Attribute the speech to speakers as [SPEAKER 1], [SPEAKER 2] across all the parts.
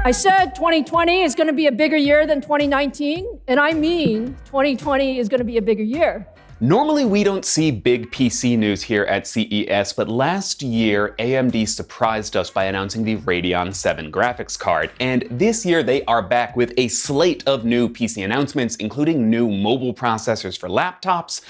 [SPEAKER 1] I said 2020 is going to be a bigger year than 2019, and I mean 2020 is going to be a bigger year.
[SPEAKER 2] Normally we don't see big PC news here at CES, but last year AMD surprised us by announcing the Radeon 7 graphics card, and this year they are back with a slate of new PC announcements, including new mobile processors for laptops,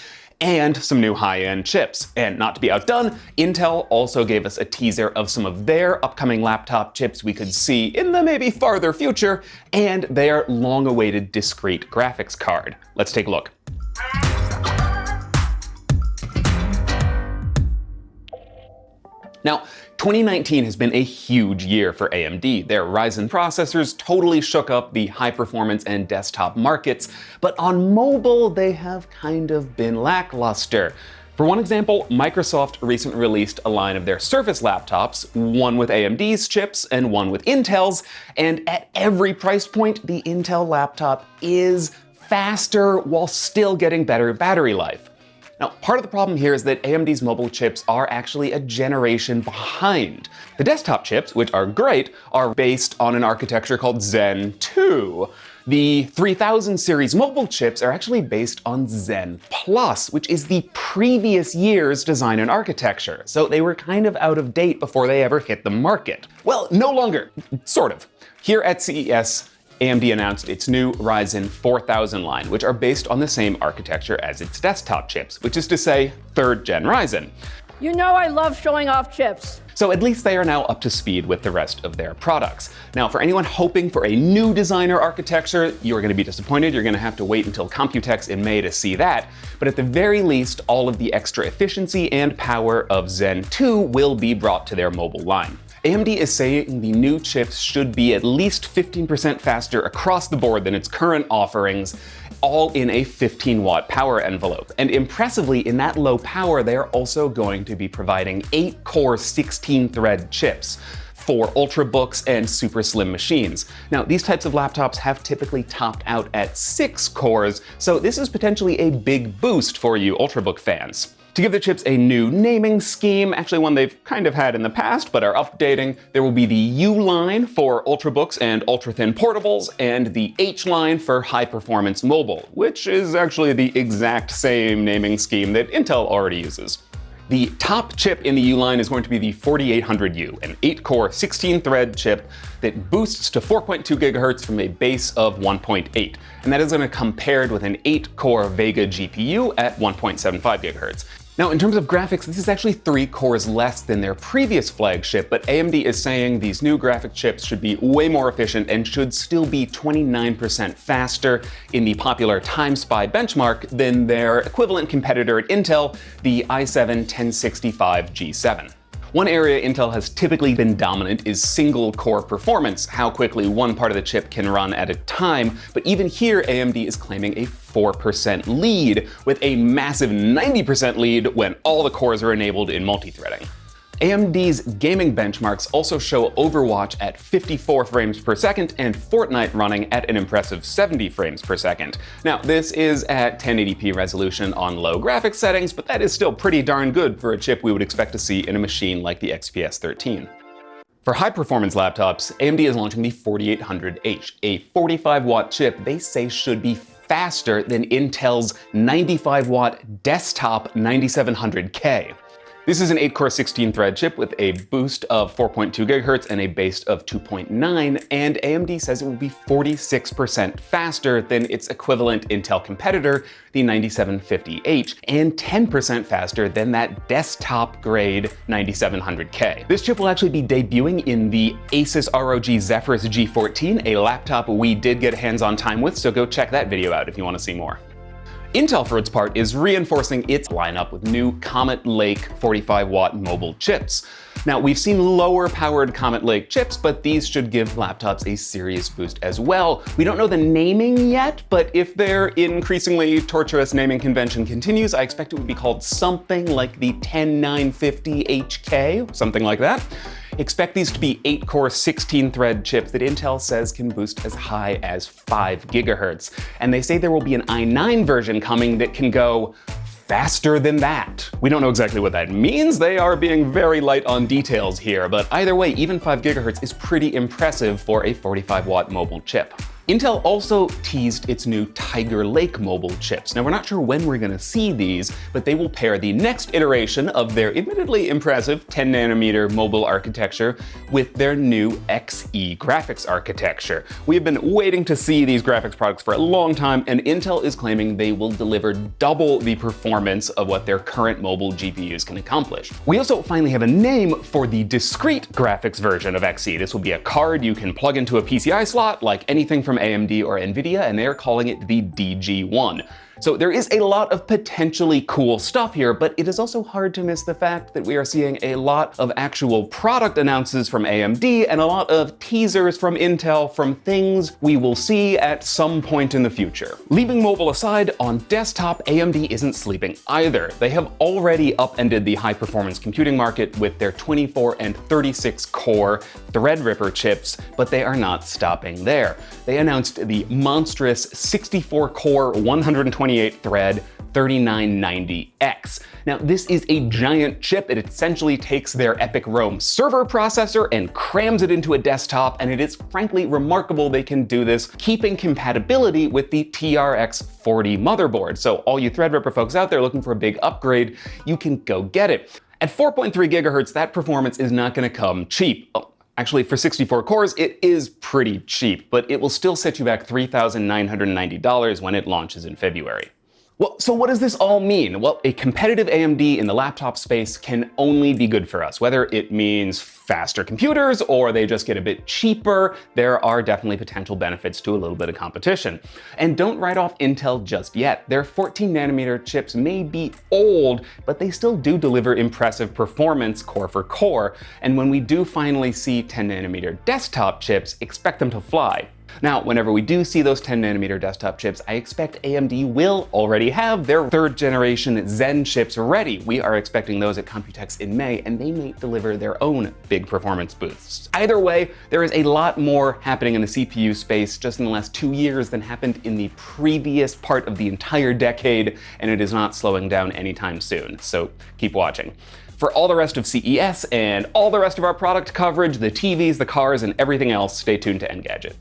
[SPEAKER 2] and some new high-end chips. And not to be outdone, Intel also gave us a teaser of some of their upcoming laptop chips we could see in the maybe farther future, and their long-awaited discrete graphics card. Let's take a look. Now, 2019 has been a huge year for AMD. Their Ryzen processors totally shook up the high-performance and desktop markets, but on mobile, they have kind of been lackluster. For one example, Microsoft recently released a line of their Surface laptops, one with AMD's chips and one with Intel's, and at every price point, the Intel laptop is faster while still getting better battery life. Now, part of the problem here is that AMD's mobile chips are actually a generation behind. The desktop chips, which are great, are based on an architecture called Zen 2. The 3000 series mobile chips are actually based on Zen Plus, which is the previous year's design and architecture. So they were kind of out of date before they ever hit the market. Well, no longer, sort of. Here at CES, AMD announced its new Ryzen 4000 line, which are based on the same architecture as its desktop chips, which is to say, 3rd gen Ryzen.
[SPEAKER 1] You know I love showing off chips.
[SPEAKER 2] So at least they are now up to speed with the rest of their products. Now, for anyone hoping for a new designer architecture, you're going to be disappointed. You're going to have to wait until Computex in May to see that. But at the very least, all of the extra efficiency and power of Zen 2 will be brought to their mobile line. AMD is saying the new chips should be at least 15% faster across the board than its current offerings, all in a 15-watt power envelope. And impressively, in that low power, they are also going to be providing 8-core 16-thread chips for ultrabooks and super slim machines. Now, these types of laptops have typically topped out at 6 cores, so this is potentially a big boost for you ultrabook fans. To give the chips a new naming scheme, actually one they've kind of had in the past but are updating, there will be the U line for ultrabooks and ultra-thin portables, and the H line for high-performance mobile, which is actually the exact same naming scheme that Intel already uses. The top chip in the U line is going to be the 4800U, an 8-core 16-thread chip that boosts to 4.2 GHz from a base of 1.8, and that is going to come paired with an 8-core Vega GPU at 1.75 GHz. Now, in terms of graphics, this is actually 3 cores less than their previous flagship, but AMD is saying these new graphic chips should be way more efficient and should still be 29% faster in the popular Time Spy benchmark than their equivalent competitor at Intel, the i7-1065G7. One area Intel has typically been dominant is single-core performance, how quickly one part of the chip can run at a time, but even here AMD is claiming a 4% lead, with a massive 90% lead when all the cores are enabled in multi-threading. AMD's gaming benchmarks also show Overwatch at 54 frames per second and Fortnite running at an impressive 70 frames per second. Now, this is at 1080p resolution on low graphics settings, but that is still pretty darn good for a chip we would expect to see in a machine like the XPS 13. For high-performance laptops, AMD is launching the 4800H, a 45-watt chip they say should be faster than Intel's 95-watt desktop 9700K. This is an 8-core 16-thread chip with a boost of 4.2 GHz and a base of 2.9, and AMD says it will be 46% faster than its equivalent Intel competitor, the 9750H, and 10% faster than that desktop-grade 9700K. This chip will actually be debuting in the Asus ROG Zephyrus G14, a laptop we did get hands-on time with, so go check that video out if you want to see more. Intel, for its part, is reinforcing its lineup with new Comet Lake 45-watt mobile chips. Now, we've seen lower-powered Comet Lake chips, but these should give laptops a serious boost as well. We don't know the naming yet, but if their increasingly torturous naming convention continues, I expect it would be called something like the 10950HK, something like that. Expect these to be 8-core 16-thread chips that Intel says can boost as high as 5 GHz. And they say there will be an i9 version coming that can go faster than that. We don't know exactly what that means. They are being very light on details here, but either way, even 5 gigahertz is pretty impressive for a 45-watt mobile chip. Intel also teased its new Tiger Lake mobile chips. Now, we're not sure when we're going to see these, but they will pair the next iteration of their admittedly impressive 10nm mobile architecture with their new Xe graphics architecture. We have been waiting to see these graphics products for a long time, and Intel is claiming they will deliver double the performance of what their current mobile GPUs can accomplish. We also finally have a name for the discrete graphics version of Xe. This will be a card you can plug into a PCI slot like anything from AMD or Nvidia, and they're calling it the DG1. So there is a lot of potentially cool stuff here, but it is also hard to miss the fact that we are seeing a lot of actual product announces from AMD and a lot of teasers from Intel from things we will see at some point in the future. Leaving mobile aside, on desktop, AMD isn't sleeping either. They have already upended the high-performance computing market with their 24 and 36 core Threadripper chips, but they are not stopping there. They announced the monstrous 64 core 128 thread 3990X. Now, this is a giant chip. It essentially takes their EPYC Rome server processor and crams it into a desktop, and it is frankly remarkable they can do this, keeping compatibility with the TRX 40 motherboard. So all you Threadripper folks out there looking for a big upgrade, you can go get it. At 4.3 gigahertz, that performance is not going to come cheap. Actually, for 64 cores, it is pretty cheap, but it will still set you back $3,990 when it launches in February. Well, so what does this all mean? Well, a competitive AMD in the laptop space can only be good for us. Whether it means faster computers or they just get a bit cheaper, there are definitely potential benefits to a little bit of competition. And don't write off Intel just yet. Their 14nm chips may be old, but they still do deliver impressive performance core for core. And when we do finally see 10nm desktop chips, expect them to fly. Now, whenever we do see those 10nm desktop chips, I expect AMD will already have their 3rd generation Zen chips ready. We are expecting those at Computex in May, and they may deliver their own big performance boosts. Either way, there is a lot more happening in the CPU space just in the last 2 years than happened in the previous part of the entire decade, and it is not slowing down anytime soon. So keep watching. For all the rest of CES and all the rest of our product coverage, the TVs, the cars, and everything else, stay tuned to Engadget.